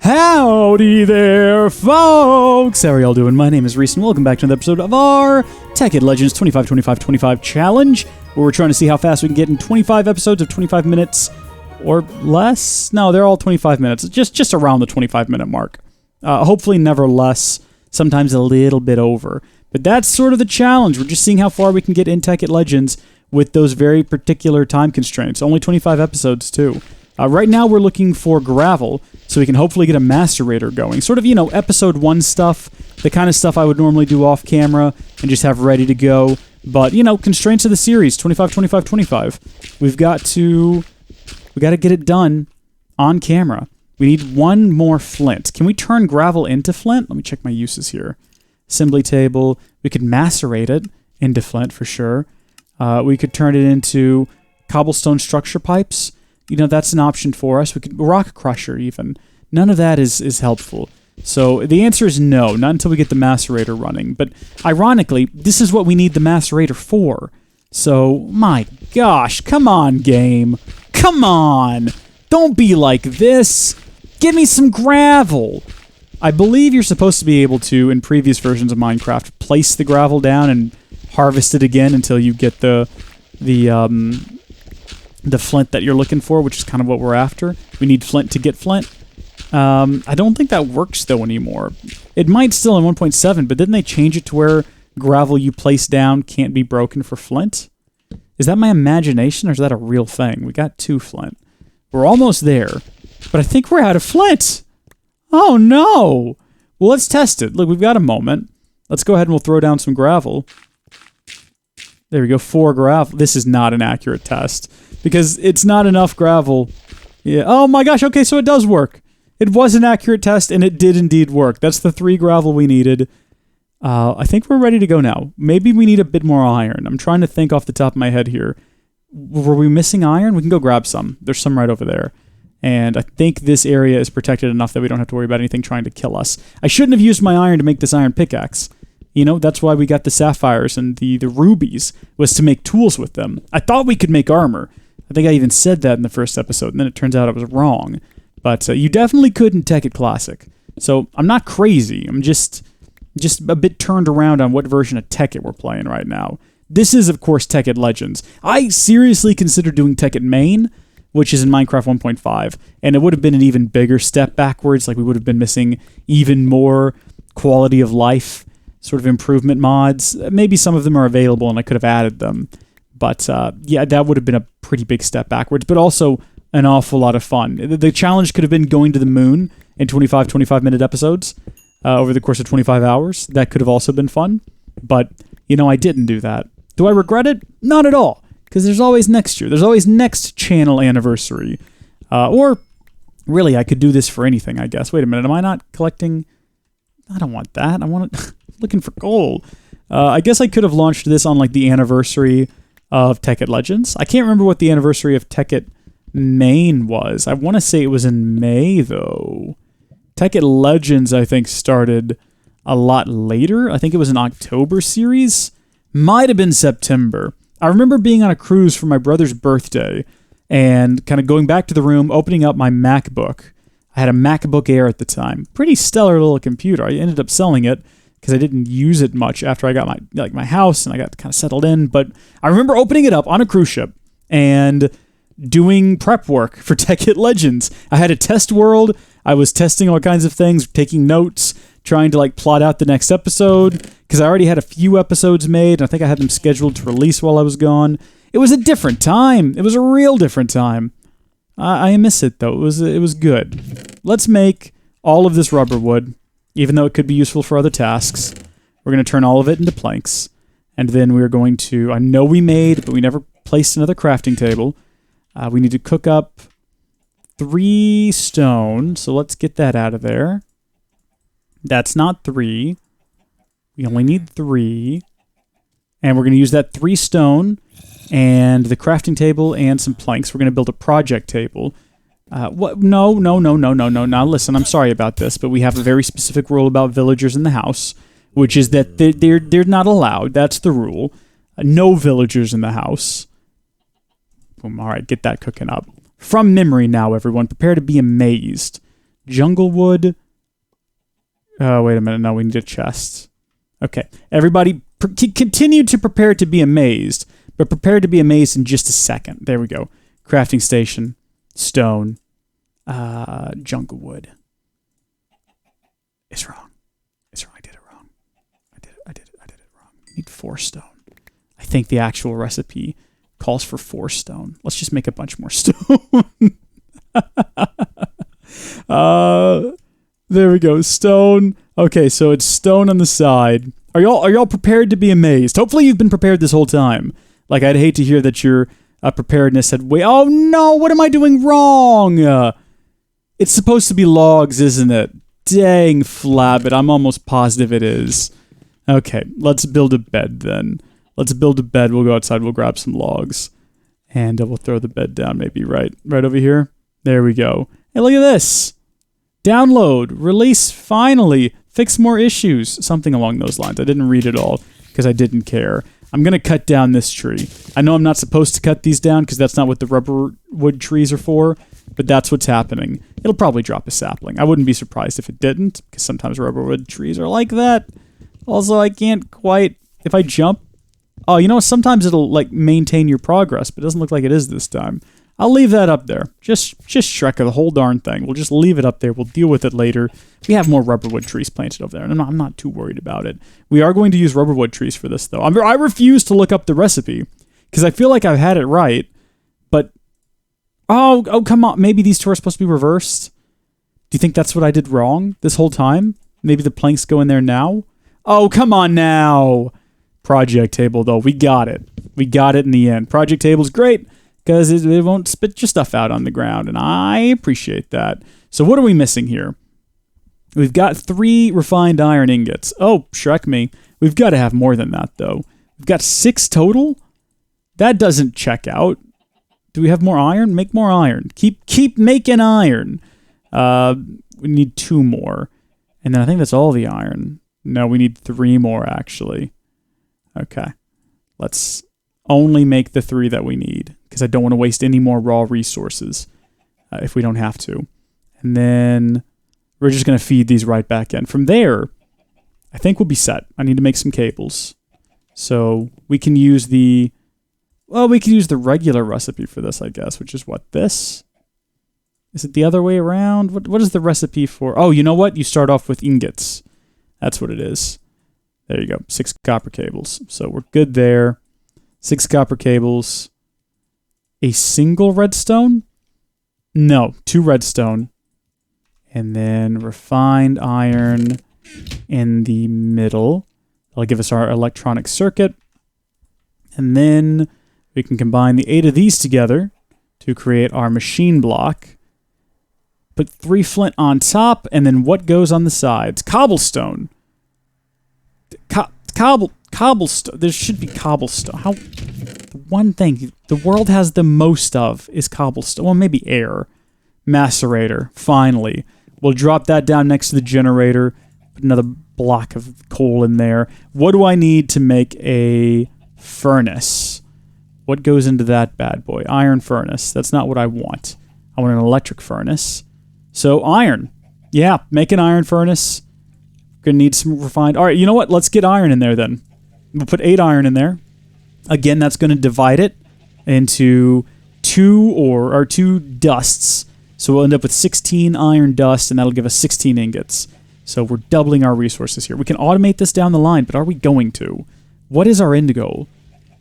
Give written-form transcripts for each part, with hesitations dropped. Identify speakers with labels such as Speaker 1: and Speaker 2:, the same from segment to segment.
Speaker 1: Howdy there, folks! How are y'all doing? My name is Reese, and welcome back to another episode of our Tekkit Legends 25-25-25 challenge, where we're trying to see how fast we can get in 25 episodes of 25 minutes or less. No, they're all 25 minutes, just around the 25-minute mark. Hopefully never less, sometimes a little bit over. But that's sort of the challenge. We're just seeing how far we can get in Tekkit Legends with those very particular time constraints. Only 25 episodes, too. Right now, we're looking for gravel, so we can hopefully get a macerator going. Sort of, episode 1 stuff, the kind of stuff I would normally do off camera and just have ready to go. But, constraints of the series, 25-25-25. We got to get it done on camera. We need one more flint. Can we turn gravel into flint? Let me check my uses here. Assembly table. We could macerate it into flint for sure. We could turn it into cobblestone structure pipes. That's an option for us. We could rock crusher even. None of that is helpful. So the answer is no, not until we get the macerator running. But ironically, this is what we need the macerator for. So, my gosh, come on, game. Come on. Don't be like this. Give me some gravel. I believe you're supposed to be able to, in previous versions of Minecraft, place the gravel down and harvest it again until you get the flint that you're looking for, which is kind of what we're after. We need flint to get flint. I don't think that works, though, anymore. It might still in 1.7, but didn't they change it to where gravel you place down can't be broken for flint? Is that my imagination, or is that a real thing? We got 2 flint. We're almost there, but I think we're out of flint. Oh, no. Well, let's test it. Look, we've got a moment. Let's go ahead and we'll throw down some gravel. There we go, 4 gravel. This is not an accurate test, because it's not enough gravel. Yeah. Oh my gosh, okay, so it does work. It was an accurate test, and it did indeed work. That's the 3 gravel we needed. I think we're ready to go now. Maybe we need a bit more iron. I'm trying to think off the top of my head here. Were we missing iron? We can go grab some. There's some right over there. And I think this area is protected enough that we don't have to worry about anything trying to kill us. I shouldn't have used my iron to make this iron pickaxe. That's why we got the sapphires and the rubies, was to make tools with them. I thought we could make armor. I think I even said that in the first episode, and then it turns out I was wrong. But you definitely could in Tekkit Classic. So I'm not crazy. I'm just a bit turned around on what version of Tekkit we're playing right now. This is, of course, Tekkit Legends. I seriously considered doing Tekkit Main, which is in Minecraft 1.5, and it would have been an even bigger step backwards. Like, we would have been missing even more quality of life sort of improvement mods. Maybe some of them are available and I could have added them. But yeah, that would have been a pretty big step backwards, but also an awful lot of fun. The challenge could have been going to the moon in 25-minute episodes over the course of 25 hours. That could have also been fun. But, I didn't do that. Do I regret it? Not at all. Because there's always next year. There's always next channel anniversary. Or, really, I could do this for anything, I guess. Wait a minute, am I not collecting? I don't want that. I want it... looking for gold. I guess I could have launched this on, the anniversary of Tekkit Legends. I can't remember what the anniversary of Tekkit Main was. I want to say it was in May, though. Tekkit Legends, I think, started a lot later. I think it was an October series. Might have been September. I remember being on a cruise for my brother's birthday and kind of going back to the room, opening up my MacBook. I had a MacBook Air at the time. Pretty stellar little computer. I ended up selling it because I didn't use it much after I got my house and I got kind of settled in. But I remember opening it up on a cruise ship and doing prep work for Tekkit Legends. I had a test world. I was testing all kinds of things, taking notes, trying to plot out the next episode, because I already had a few episodes made, and I think I had them scheduled to release while I was gone. It was a different time. It was a real different time. I miss it, though. It was good. Let's make all of this rubber wood, even though it could be useful for other tasks. We're going to turn all of it into planks, and then we're going to... I know we made, but we never placed another crafting table. We need to cook up 3 stone, so let's get that out of there. That's not 3. We only need 3. And we're going to use that 3 stone and the crafting table and some planks. We're going to build a project table. What? No. Now listen, I'm sorry about this, but we have a very specific rule about villagers in the house, which is that they're not allowed. That's the rule. No villagers in the house. Boom. All right, get that cooking up. From memory now, everyone. Prepare to be amazed. jungle wood. Oh, wait a minute. No, we need a chest. Okay. Everybody, continue to prepare to be amazed, but prepare to be amazed in just a second. There we go. Crafting station, stone, jungle wood. It's wrong. It's wrong. I did it wrong. I did it wrong. We need 4 stone. I think the actual recipe calls for 4 stone. Let's just make a bunch more stone. There we go. Stone. Okay, so it's stone on the side. Are y'all prepared to be amazed? Hopefully you've been prepared this whole time. Like, I'd hate to hear that your preparedness had oh no, what am I doing wrong? It's supposed to be logs, isn't it? Dang flabbit, I'm almost positive it is. Okay, let's build a bed then. Let's build a bed. We'll go outside, we'll grab some logs. And we'll throw the bed down maybe right over here. There we go. Hey, look at this. Download, release, finally, fix more issues. Something along those lines. I didn't read it all because I didn't care. I'm going to cut down this tree. I know I'm not supposed to cut these down because that's not what the rubber wood trees are for, but that's what's happening. It'll probably drop a sapling. I wouldn't be surprised if it didn't, because sometimes rubber wood trees are like that. Also, I can't quite... If I jump... Oh, you know, sometimes it'll, like, maintain your progress, but it doesn't look like it is this time. I'll leave that up there. Just Shrek the whole darn thing. We'll just leave it up there. We'll deal with it later. We have more rubberwood trees planted over there, and I'm not too worried about it. We are going to use rubberwood trees for this, though. I refuse to look up the recipe, because I feel like I've had it right, but... Oh, come on. Maybe these two are supposed to be reversed? Do you think that's what I did wrong this whole time? Maybe the planks go in there now? Oh, come on now! Project table, though. We got it. We got it in the end. Project table's great, because it won't spit your stuff out on the ground, and I appreciate that. So what are we missing here? We've got 3 refined iron ingots. Oh, Shrek me. We've got to have more than that, though. We've got 6 total? That doesn't check out. Do we have more iron? Make more iron. Keep making iron. We need 2 more. And then I think that's all the iron. No, we need 3 more, actually. Okay. Let's only make the 3 that we need, because I don't want to waste any more raw resources if we don't have to. And then we're just going to feed these right back in. From there, I think we'll be set. I need to make some cables. So we can use the... Well, we can use the regular recipe for this, I guess, which is what, this? Is it the other way around? What is the recipe for... Oh, you know what? You start off with ingots. That's what it is. There you go. 6 copper cables. So we're good there. 6 copper cables. A single redstone? No, 2 redstone. And then refined iron in the middle. That'll give us our electronic circuit. And then we can combine the 8 of these together to create our machine block. Put 3 flint on top, and then what goes on the sides? Cobblestone. Cobblestone. There should be cobblestone. How? The one thing the world has the most of is cobblestone. Well, maybe air. Macerator. Finally. We'll drop that down next to the generator. Put another block of coal in there. What do I need to make a furnace? What goes into that bad boy? Iron furnace. That's not what I want. I want an electric furnace. So iron. Yeah, make an iron furnace. Gonna need some refined... Alright, you know what? Let's get iron in there then. We'll put 8 iron in there. Again, that's gonna divide it into 2 dusts. So we'll end up with 16 iron dust, and that'll give us 16 ingots. So we're doubling our resources here. We can automate this down the line, but are we going to? What is our end goal?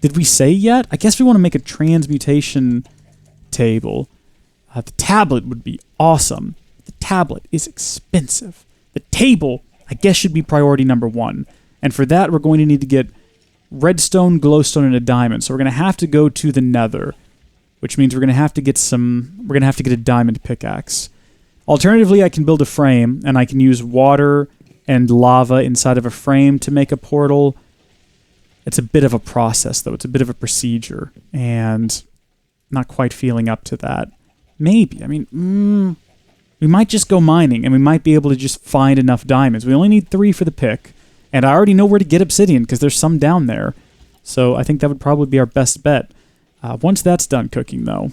Speaker 1: Did we say yet? I guess we want to make a transmutation table. The tablet would be awesome. The tablet is expensive. The table, I guess, should be priority number 1. And for that, we're going to need to get redstone, glowstone, and a diamond. So we're going to have to go to the nether, which means we're going to have to get a diamond pickaxe. Alternatively, I can build a frame, and I can use water and lava inside of a frame to make a portal. It's a bit of a process, though. It's a bit of a procedure, and not quite feeling up to that. Maybe. I mean, we might just go mining, and we might be able to just find enough diamonds. We only need 3 for the pick, and I already know where to get obsidian, because there's some down there. So I think that would probably be our best bet. Once that's done cooking, though,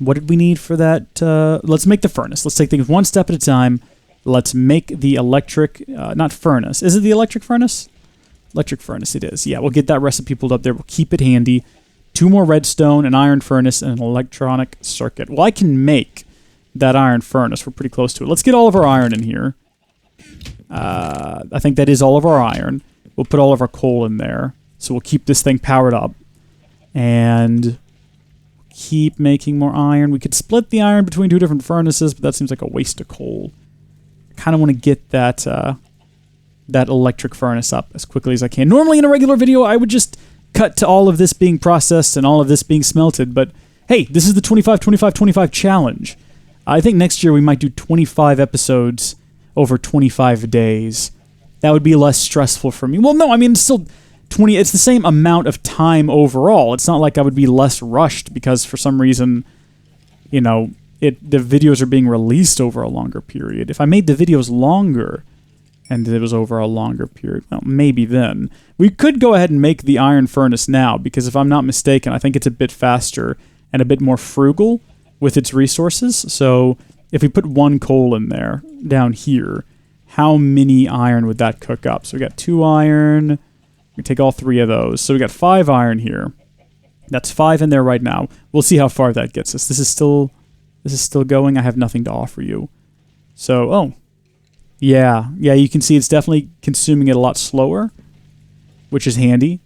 Speaker 1: What did we need for that? Let's make the furnace. Let's take things one step at a time. Let's make the electric, not furnace. Is it the electric furnace? Electric furnace it is. Yeah, we'll get that recipe pulled up there. We'll keep it handy. 2 more redstone, an iron furnace, and an electronic circuit. Well, I can make that iron furnace. We're pretty close to it. Let's get all of our iron in here. I think that is all of our iron. We'll put all of our coal in there. So we'll keep this thing powered up. And keep making more iron. We could split the iron between 2 different furnaces, but that seems like a waste of coal. I kind of want to get that that electric furnace up as quickly as I can. Normally in a regular video, I would just cut to all of this being processed and all of this being smelted, but hey, this is the 25-25-25 challenge. I think next year we might do 25 episodes over 25 days. That would be less stressful for me. Well, no, I mean, it's still 20. It's the same amount of time overall. It's not like I would be less rushed because for some reason, you know, the videos are being released over a longer period. If I made the videos longer and it was over a longer period, well, maybe then. We could go ahead and make the iron furnace now because if I'm not mistaken, I think it's a bit faster and a bit more frugal with its resources. So if we put 1 coal in there, down here, how many iron would that cook up? So we got 2 iron. We take all 3 of those. So we got 5 iron here. That's 5 in there right now. We'll see how far that gets us. This is still going. I have nothing to offer you. So, oh. Yeah, you can see it's definitely consuming it a lot slower, which is handy.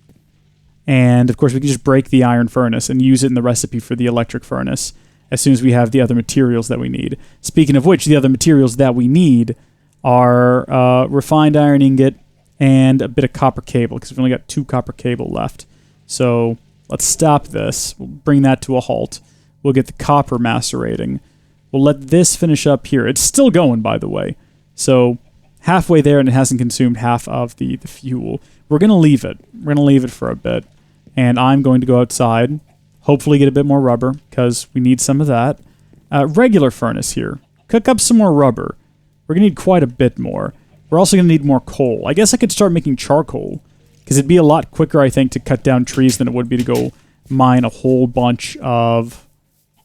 Speaker 1: And, of course, we can just break the iron furnace and use it in the recipe for the electric furnace as soon as we have the other materials that we need. Speaking of which, the other materials that we need are refined iron ingot and a bit of copper cable, because we've only got 2 copper cable left. So let's stop this. We'll bring that to a halt. We'll get the copper macerating. We'll let this finish up here. It's still going, by the way. So halfway there, and it hasn't consumed half of the fuel. We're going to leave it. We're going to leave it for a bit. And I'm going to go outside, hopefully get a bit more rubber, because we need some of that. Regular furnace here. Cook up some more rubber. We're going to need quite a bit more. We're also going to need more coal. I guess I could start making charcoal, because it'd be a lot quicker, I think, to cut down trees than it would be to go mine a whole bunch of...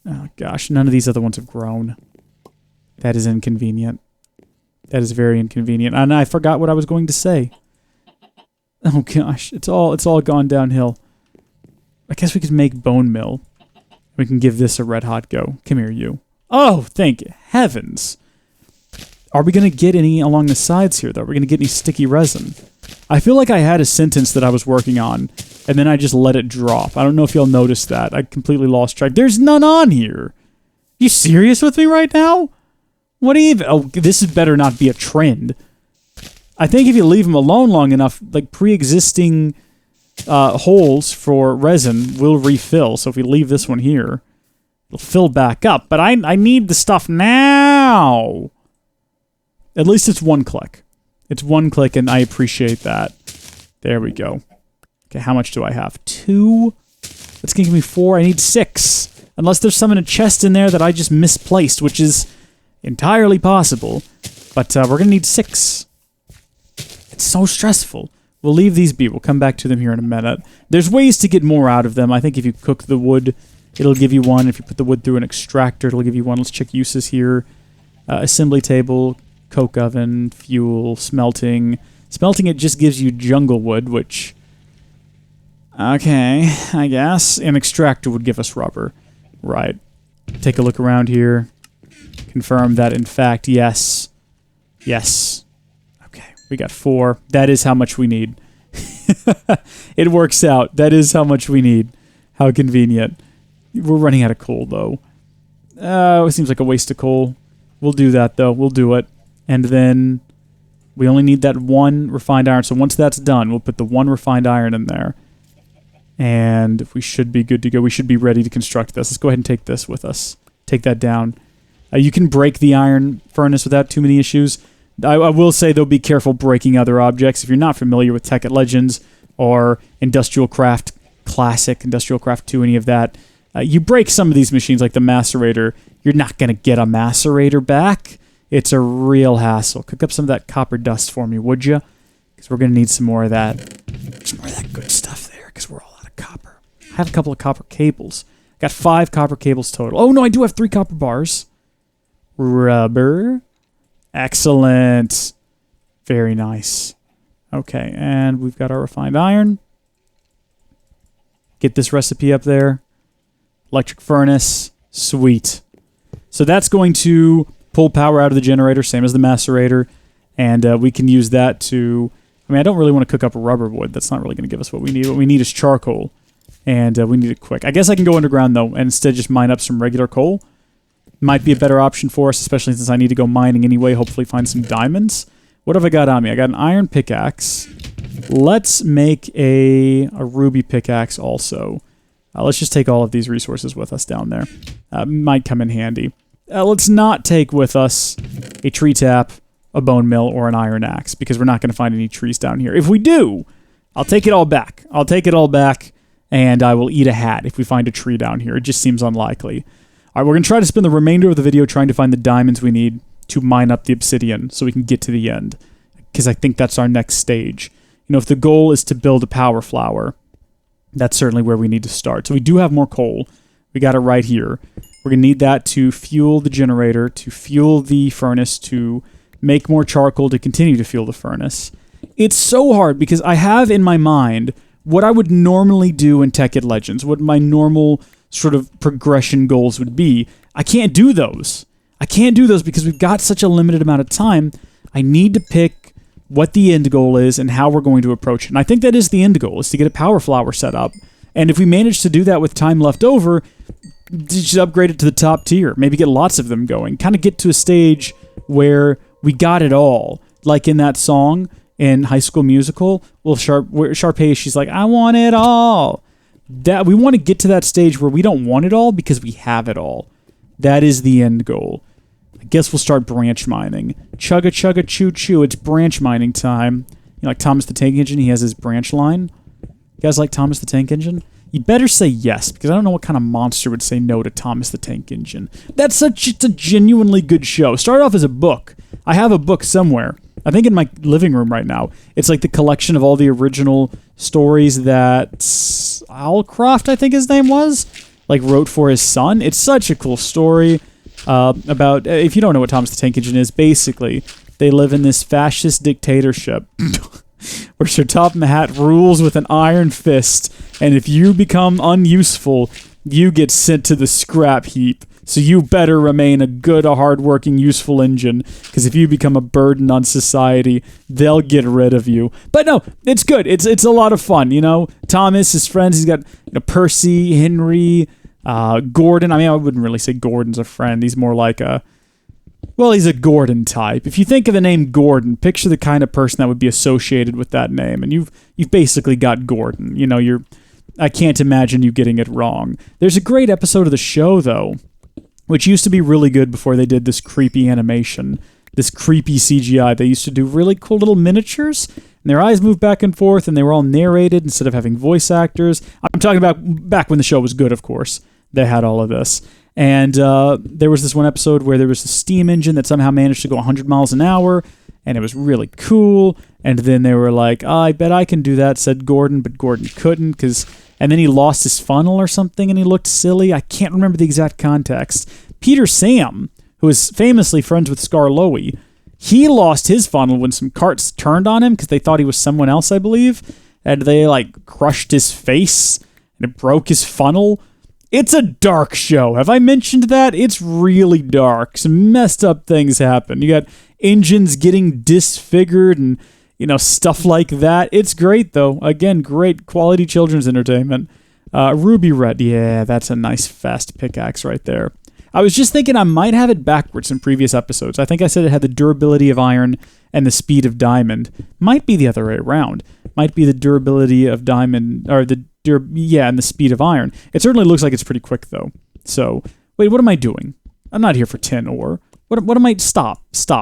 Speaker 1: Oh, gosh, none of these other ones have grown. That is inconvenient. That is very inconvenient. And I forgot what I was going to say. Oh, gosh, it's all gone downhill. I guess we could make bone meal. We can give this a red-hot go. Come here, you. Oh, thank heavens. Are we going to get any along the sides here, though? Are we going to get any sticky resin? I feel like I had a sentence that I was working on, and then I just let it drop. I don't know if y'all noticed that. I completely lost track. There's none on here. You serious with me right now? What even? Oh, this better not be a trend. I think if you leave them alone long enough, like pre-existing holes for resin will refill. So if we leave this one here, it'll fill back up. But I need the stuff now. At least it's 1 click. It's 1 click, and I appreciate that. There we go. Okay, how much do I have? 2? That's going to give me 4. I need 6. Unless there's some in a chest in there that I just misplaced, which is entirely possible. But we're going to need 6. It's so stressful. We'll leave these be. We'll come back to them here in a minute. There's ways to get more out of them. I think if you cook the wood, it'll give you 1. If you put the wood through an extractor, it'll give you 1. Let's check uses here. Assembly table, coke oven, fuel, smelting. Smelting, it just gives you jungle wood, which... Okay, I guess. An extractor would give us rubber. Right. Take a look around here. Confirm that, in fact, yes. Yes. Okay, we got 4. That is how much we need. It works out. That is how much we need. How convenient. We're running out of coal, though. It seems like a waste of coal. We'll do that, though. We'll do it. And then we only need that 1 refined iron. So once that's done, we'll put the 1 refined iron in there. And we should be good to go. We should be ready to construct this. Let's go ahead and take this with us. Take that down. You can break the iron furnace without too many issues. I will say, though, be careful breaking other objects. If you're not familiar with Tekkit Legends or Industrial Craft Classic, Industrial Craft 2, any of that, you break some of these machines, like the macerator, you're not going to get a macerator back. It's a real hassle. Cook up some of that copper dust for me, would you? Because we're going to need some more of that. Some more of that good stuff there, because we're all out of copper. I have a couple of copper cables. Got 5 copper cables total. Oh, no, I do have 3 copper bars. Rubber. Excellent. Very nice. Okay, and we've got our refined iron. Get this recipe up there. Electric furnace. Sweet. So that's going to pull power out of the generator, same as the macerator. And we can use that to... I mean, I don't really want to cook up rubber wood. That's not really going to give us what we need. What we need is charcoal. And we need it quick. I guess I can go underground, though, and instead just mine up some regular coal. Might be a better option for us, especially since I need to go mining anyway, hopefully find some diamonds. What have I got on me? I got an iron pickaxe. Let's make a ruby pickaxe also. Let's just take all of these resources with us down there. Might come in handy. Let's not take with us a tree tap, a bone mill, or an iron axe, because we're not going to find any trees down here. If we do, I'll take it all back. I'll take it all back, and I will eat a hat if we find a tree down here. It just seems unlikely. All right, we're going to try to spend the remainder of the video trying to find the diamonds we need to mine up the obsidian so we can get to the end, because I think that's our next stage. You know, if the goal is to build a power flower, that's certainly where we need to start. So we do have more coal. We got it right here. We're going to need that to fuel the generator, to fuel the furnace, to make more charcoal to continue to fuel the furnace. It's so hard because I have in my mind what I would normally do in Tekkit Legends, what my normal sort of progression goals would be. I can't do those. I can't do those because we've got such a limited amount of time. I need to pick what the end goal is and how we're going to approach it. And I think that is the end goal, is to get a power flower set up. And if we manage to do that with time left over, just upgrade it to the top tier. Maybe get lots of them going. Kind of get to a stage where we got it all. Like in that song in High School Musical, well, Sharpay, she's like, I want it all. That we want to get to that stage where we don't want it all because we have it all. That is the end goal. I guess we'll start branch mining. Chugga chugga choo choo, it's branch mining time. You know, like Thomas the Tank Engine, he has his branch line. You guys like Thomas the Tank Engine? You better say yes, because I don't know what kind of monster would say no to Thomas the Tank Engine. It's a genuinely good show. Started off as a book. I have a book somewhere. I think in my living room right now. It's like the collection of all the original stories that Owlcroft, I think his name was, like wrote for his son. It's such a cool story about, if you don't know what Thomas the Tank Engine is, basically, they live in this fascist dictatorship where Sir Topham Hatt rules with an iron fist, and if you become unuseful, you get sent to the scrap heap. So you better remain a good, hard-working, useful engine, because if you become a burden on society, they'll get rid of you. But no, it's good. It's a lot of fun, you know. Thomas, his friends, he's got Percy, Henry, Gordon. I mean, I wouldn't really say Gordon's a friend. He's more like he's a Gordon type. If you think of the name Gordon, picture the kind of person that would be associated with that name, and you've basically got Gordon. You know, I can't imagine you getting it wrong. There's a great episode of the show, though, which used to be really good before they did this creepy animation, this creepy CGI. They used to do really cool little miniatures, and their eyes moved back and forth, and they were all narrated instead of having voice actors. I'm talking about back when the show was good, of course. They had all of this. And there was this one episode where there was a steam engine that somehow managed to go 100 miles an hour, and it was really cool. And then they were like, I bet I can do that, said Gordon, but Gordon couldn't, and then he lost his funnel or something, and he looked silly. I can't remember the exact context. Peter Sam, who is famously friends with Scar Lowy, he lost his funnel when some carts turned on him because they thought he was someone else, I believe, and they, crushed his face, and it broke his funnel. It's a dark show. Have I mentioned that? It's really dark. Some messed up things happen. You got engines getting disfigured and, stuff like that. It's great, though. Again, great quality children's entertainment. Ruby Red. Yeah, that's a nice fast pickaxe right there. I was just thinking I might have it backwards in previous episodes. I think I said it had the durability of iron and the speed of diamond. Might be the other way around. Might be the durability of diamond, or and the speed of iron. It certainly looks like it's pretty quick, though. So, wait, what am I doing? I'm not here for tin ore. What am I... Stop.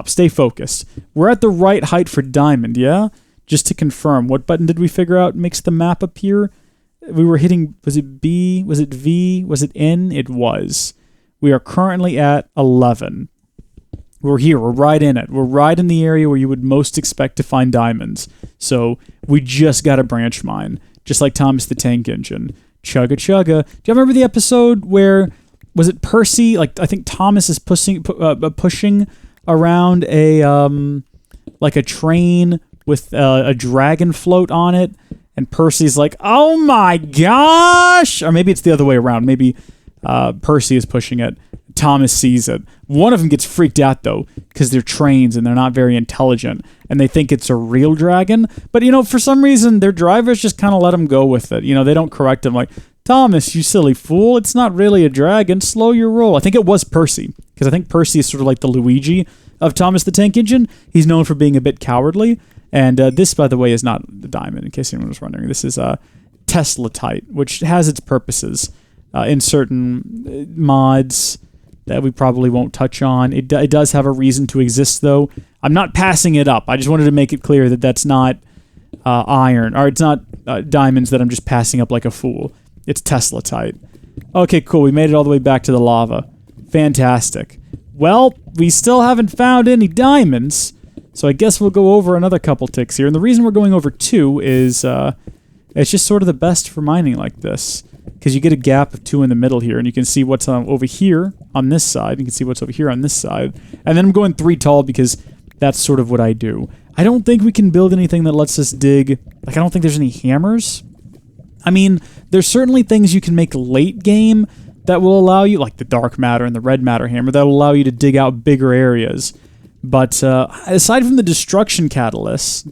Speaker 1: Stay focused. We're at the right height for diamond, yeah? Just to confirm, what button did we figure out makes the map appear? We were hitting... Was it B? Was it V? Was it N? It was. We are currently at 11. We're here. We're right in it. We're right in the area where you would most expect to find diamonds. So we just got a branch mine, just like Thomas the Tank Engine. Chugga chugga. Do you remember the episode where, was it Percy? Like, I think Thomas is pushing around a train with a dragon float on it, and Percy's like, oh my gosh! Or maybe it's the other way around. Maybe Percy is pushing it. Thomas sees it. One of them gets freaked out, though, because they're trains and they're not very intelligent, and they think it's a real dragon. But, for some reason, their drivers just kind of let them go with it. They don't correct them like, Thomas, you silly fool, it's not really a dragon. Slow your roll. I think it was Percy, because I think Percy is sort of like the Luigi of Thomas the Tank Engine. He's known for being a bit cowardly. And this, by the way, is not the diamond, in case anyone was wondering. This is Teslatite, which has its purposes in certain mods that we probably won't touch on. It does have a reason to exist, though. I'm not passing it up. I just wanted to make it clear that that's not iron, or it's not diamonds that I'm just passing up like a fool. It's Teslatite. Okay, cool. We made it all the way back to the lava. Fantastic. Well, we still haven't found any diamonds, so I guess we'll go over another couple ticks here. And the reason we're going over 2 is it's just sort of the best for mining like this, because you get a gap of 2 in the middle here, and you can see what's over here on this side. You can see what's over here on this side. And then I'm going 3 tall because that's sort of what I do. I don't think we can build anything that lets us dig. Like, I don't think there's any hammers. I mean, there's certainly things you can make late game that will allow you, like the dark matter and the red matter hammer, that will allow you to dig out bigger areas. But aside from the destruction catalyst,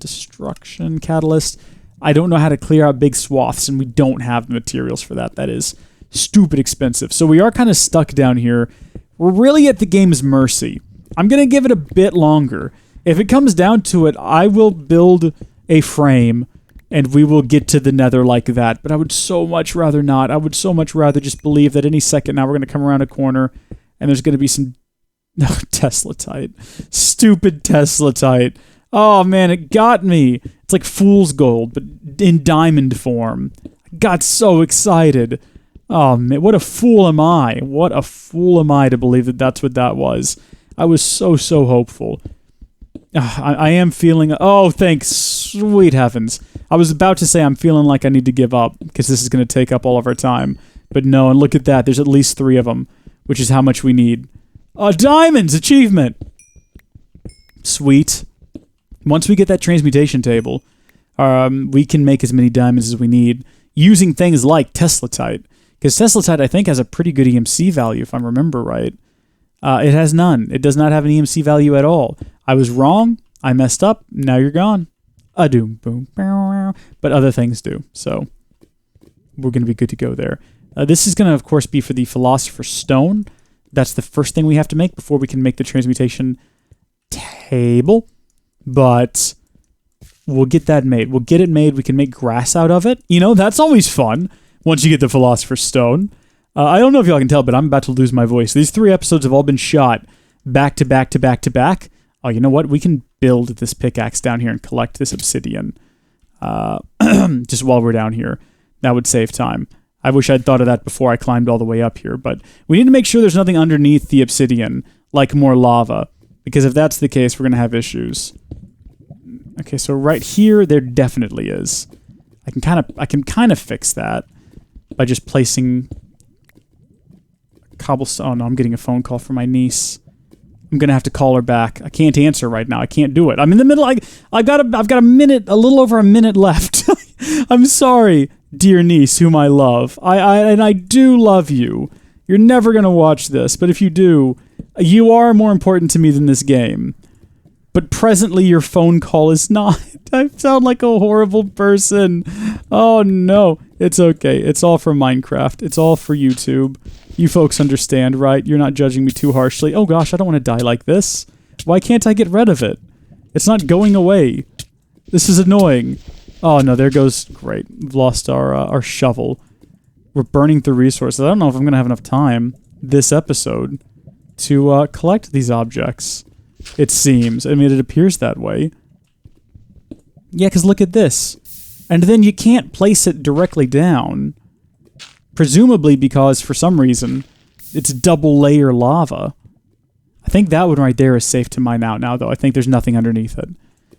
Speaker 1: I don't know how to clear out big swaths, and we don't have the materials for that. That is stupid expensive. So we are kind of stuck down here. We're really at the game's mercy. I'm going to give it a bit longer. If it comes down to it, I will build a frame, and we will get to the nether like that. But I would so much rather not. I would so much rather just believe that any second now we're going to come around a corner, and there's going to be some... No, Teslatite. Stupid Teslatite. Oh, man, it got me. It's like fool's gold, but in diamond form. I got so excited. Oh, man, what a fool am I. What a fool am I to believe that that's what that was. I was so hopeful. I am feeling... Oh, thanks. Sweet heavens. I was about to say I'm feeling like I need to give up, because this is going to take up all of our time. But no, and look at that. There's at least 3 of them, which is how much we need. Diamonds! Achievement! Sweet. Once we get that transmutation table, we can make as many diamonds as we need using things like Teslatite. Because Teslatite, I think, has a pretty good EMC value, if I remember right. It has none. It does not have an EMC value at all. I was wrong. I messed up. Now you're gone. A-doom, boom, bow. But other things do. So we're going to be good to go there. This is going to, of course, be for the Philosopher's Stone. That's the first thing we have to make before we can make the transmutation table. But we'll get that made. We'll get it made. We can make grass out of it. That's always fun once you get the Philosopher's Stone. I don't know if y'all can tell, but I'm about to lose my voice. These 3 episodes have all been shot back to back to back to back. Oh, you know what? We can build this pickaxe down here and collect this obsidian just while we're down here. That would save time. I wish I'd thought of that before I climbed all the way up here, but we need to make sure there's nothing underneath the obsidian, like more lava, because if that's the case, we're going to have issues. Okay, so right here, there definitely is. I can kind of fix that by just placing cobblestone. Oh no, I'm getting a phone call from my niece. I'm going to have to call her back. I can't answer right now. I can't do it. I'm in the middle. I've got a little over a minute left. I'm sorry, dear niece, whom I love. I do love you. You're never going to watch this, but if you do, you are more important to me than this game. But presently your phone call is not. I sound like a horrible person. Oh no. It's okay. It's all for Minecraft. It's all for YouTube. You folks understand, right? You're not judging me too harshly. Oh gosh, I don't want to die like this. Why can't I get rid of it? It's not going away. This is annoying. Oh no, there goes... Great. We've lost our shovel. We're burning through resources. I don't know if I'm going to have enough time this episode to collect these objects. It seems. I mean, it appears that way. Yeah, because look at this. And then you can't place it directly down. Presumably because, for some reason, it's double layer lava. I think that one right there is safe to mine out now, though. I think there's nothing underneath it.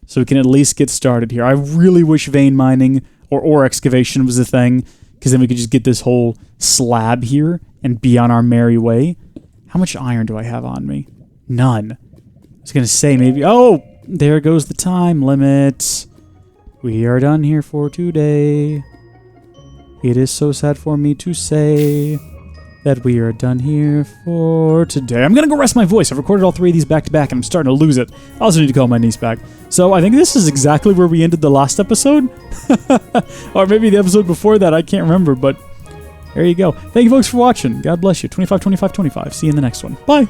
Speaker 1: So we can at least get started here. I really wish vein mining or ore excavation was a thing, because then we could just get this whole slab here and be on our merry way. How much iron do I have on me? None. I was going to say maybe... Oh, there goes the time limit. We are done here for today. It is so sad for me to say that we are done here for today. I'm going to go rest my voice. I've recorded all 3 of these back to back, and I'm starting to lose it. I also need to call my niece back. So I think this is exactly where we ended the last episode. Or maybe the episode before that. I can't remember, but there you go. Thank you folks for watching. God bless you. 25, 25, 25. See you in the next one. Bye.